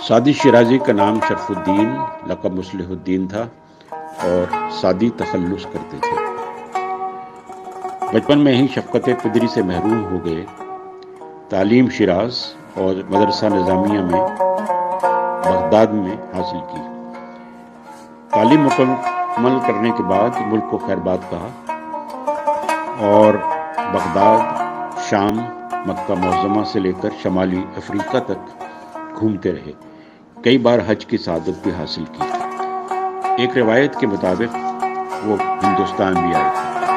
Saadi Shirazi کا نام شرف الدین لقب مصلح الدین تھا اور سعدی تخلص کرتے تھے۔ بچپن میں ہی شفقت پدری سے محروم ہو گئے۔ تعلیم شیراز اور مدرسہ نظامیہ میں بغداد میں حاصل کی۔ تعلیم مکمل کرنے کے بعد ملک کو خیر باد کہا اور بغداد، شام، مکہ معظمہ سے لے کر شمالی افریقہ تک گھومتے رہے۔ کئی بار حج کی سعادت بھی حاصل کی۔ ایک روایت کے مطابق وہ ہندوستان بھی آئے تھے۔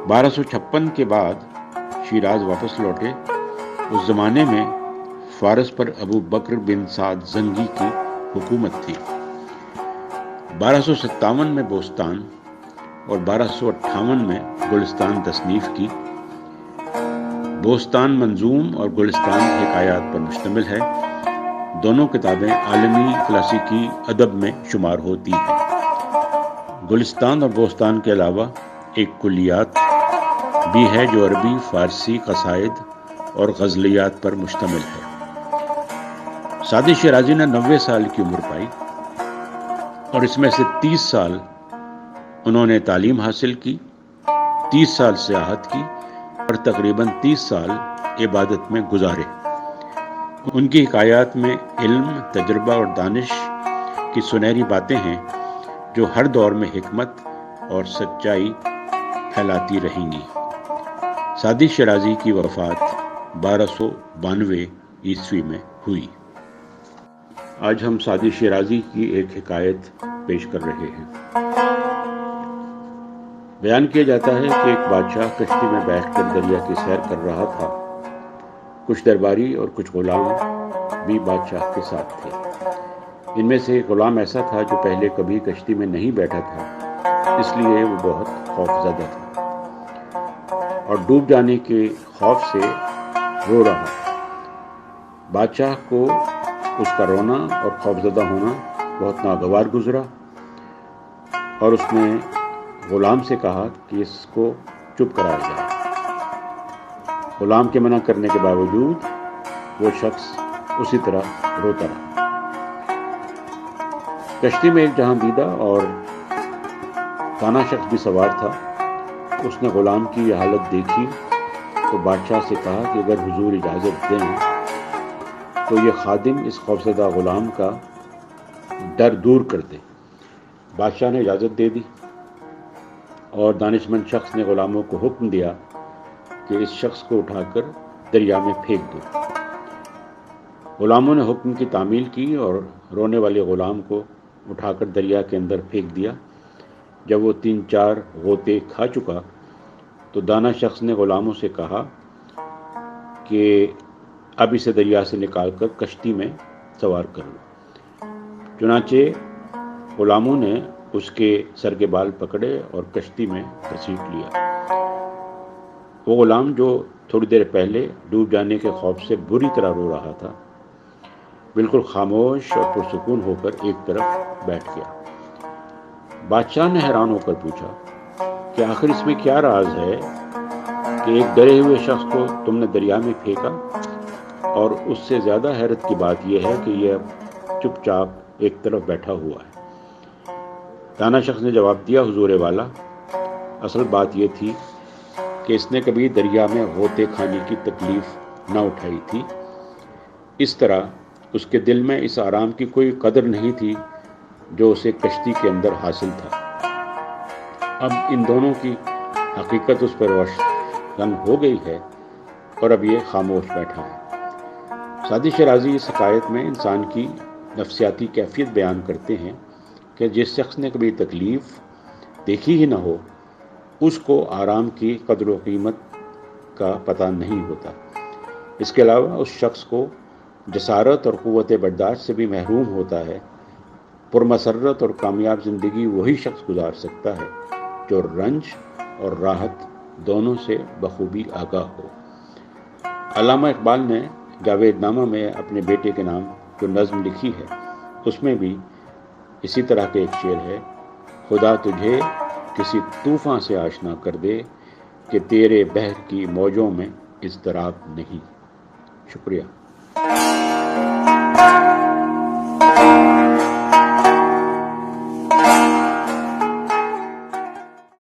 1256 کے بعد شیراز واپس لوٹے۔ اس زمانے میں فارس پر ابو بکر بن سعد زنگی کی حکومت تھی۔ 1257 میں بوستان اور 1258 میں گلستان تصنیف کی۔ بوستان منظوم اور گلستان حکایات پر مشتمل ہے۔ دونوں کتابیں عالمی کلاسیکی ادب میں شمار ہوتی ہیں۔ گلستان اور بوستان کے علاوہ ایک کلیات بھی ہے جو عربی، فارسی قصائد اور غزلیات پر مشتمل ہے۔ سعدی شیرازی نے 90 سال کی عمر پائی اور اس میں سے 30 سال انہوں نے تعلیم حاصل کی، 30 سال سیاحت کی اور تقریباً 30 سال عبادت میں گزارے۔ ان کی حکایات میں علم، تجربہ اور دانش کی سنہری باتیں ہیں جو ہر دور میں حکمت اور سچائی پھیلاتی رہیں گی۔ سعدی شیرازی کی وفات 1292 عیسوی میں ہوئی۔ آج ہم سعدی شیرازی کی ایک حکایت پیش کر رہے ہیں۔ بیان کیا جاتا ہے کہ ایک بادشاہ کشتی میں بیٹھ کر دریا کی سیر کر رہا تھا۔ کچھ درباری اور کچھ غلام بھی بادشاہ کے ساتھ تھے۔ ان میں سے ایک غلام ایسا تھا جو پہلے کبھی کشتی میں نہیں بیٹھا تھا، اس لیے وہ بہت خوف زدہ تھا اور ڈوب جانے کے خوف سے رو رہا۔ بادشاہ کو اس کا رونا اور خوفزدہ ہونا بہت ناگوار گزرا اور اس نے غلام سے کہا کہ اس کو چپ کرایا جائے۔ غلام کے منع کرنے کے باوجود وہ شخص اسی طرح روتا رہا۔ کشتی میں ایک جہاں دیدہ اور دانا شخص بھی سوار تھا۔ اس نے غلام کی یہ حالت دیکھی تو بادشاہ سے کہا کہ اگر حضور اجازت دیں تو یہ خادم اس خوفزدہ غلام کا ڈر دور کر دے۔ بادشاہ نے اجازت دے دی اور دانشمند شخص نے غلاموں کو حکم دیا کہ اس شخص کو اٹھا کر دریا میں پھینک دو۔ غلاموں نے حکم کی تعمیل کی اور رونے والے غلام کو اٹھا کر دریا کے اندر پھینک دیا۔ جب وہ 3-4 غوطے کھا چکا تو دانا شخص نے غلاموں سے کہا کہ اب اسے دریا سے نکال کر کشتی میں سوار کر لو۔ چنانچہ غلاموں نے اس کے سر کے بال پکڑے اور کشتی میں گھسیٹ لیا۔ وہ غلام جو تھوڑی دیر پہلے ڈوب جانے کے خوف سے بری طرح رو رہا تھا، بالکل خاموش اور پرسکون ہو کر ایک طرف بیٹھ گیا۔ بادشاہ نے حیران ہو کر پوچھا کہ آخر اس میں کیا راز ہے کہ ایک ڈرے ہوئے شخص کو تم نے دریا میں پھینکا، اور اس سے زیادہ حیرت کی بات یہ ہے کہ یہ اب چپ چاپ ایک طرف بیٹھا ہوا ہے۔ دانا شخص نے جواب دیا، حضور والا، اصل بات یہ تھی کہ اس نے کبھی دریا میں غوطے کھانے کی تکلیف نہ اٹھائی تھی۔ اس طرح اس کے دل میں اس آرام کی کوئی قدر نہیں تھی جو اسے کشتی کے اندر حاصل تھا۔ اب ان دونوں کی حقیقت اس پر روشن ہو گئی ہے اور اب یہ خاموش بیٹھا ہے۔ سعدی شیرازی اس حکایت میں انسان کی نفسیاتی کیفیت بیان کرتے ہیں کہ جس شخص نے کبھی تکلیف دیکھی ہی نہ ہو، اس کو آرام کی قدر و قیمت کا پتہ نہیں ہوتا۔ اس کے علاوہ اس شخص کو جسارت اور قوت برداشت سے بھی محروم ہوتا ہے۔ پرمسرت اور کامیاب زندگی وہی شخص گزار سکتا ہے جو رنج اور راحت دونوں سے بخوبی آگاہ ہو۔ علامہ اقبال نے جاوید نامہ میں اپنے بیٹے کے نام جو نظم لکھی ہے، اس میں بھی اسی طرح کے ایک شعر ہے، خدا تجھے کسی طوفان سے آشنا کر دے، کہ تیرے بحر کی موجوں میں اضطراب نہیں۔ شکریہ۔